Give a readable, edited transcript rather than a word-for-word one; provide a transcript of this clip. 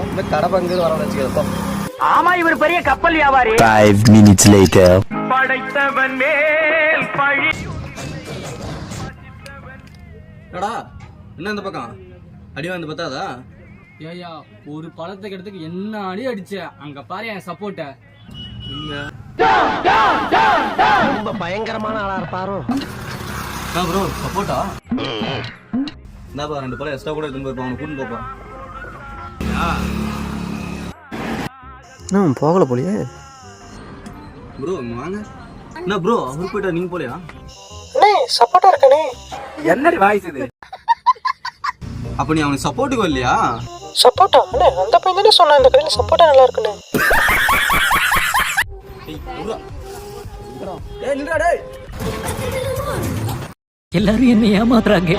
இந்த கடை பங்கு வர வச்சுக்கிறப்போ. ஆமா, இவர் பெரிய கப்பல் வியாபாரி. 5 minutes later. படைத்தவன் மேல் பழி. என்னடா என்ன இந்த பக்கம் அடி வந்து பார்த்தாதா? ஏயா ஒரு பழத்துக்கு இடத்துக்கு என்ன அடி அடிச்ச அங்க பாரு என் சப்போர்ட்ட. ரொம்ப பயங்கரமான ஆளா இருப்பாரோ. ப்ரோ சப்போர்ட்டா? இந்தாப்பா 2 பழம் எக்ஸ்ட்ரா கூட எடுத்துன்னு போயிருப்பா, அவனை கூட்டின்னு போப்பா. போகல போலியே ப்ரோ வாங்க. என்ன ப்ரோ அவரு போயிட்டா நீங்க போலையா? சப்போர்ட்டா இருக்கனே. என்னடி வாய்ஸ் இது? அப்ப நீ அவனுக்கு சப்போர்ட்டுக்கு வரலையா? சப்போர்ட்டா அண்ணே, அந்த பையன் தானே சொன்னா இந்த கடையில சப்போர்ட்டா நல்லா இருக்குன்னு. நில்றா டேய். எல்லாரும் என்ன ஏமாத்துறாங்க.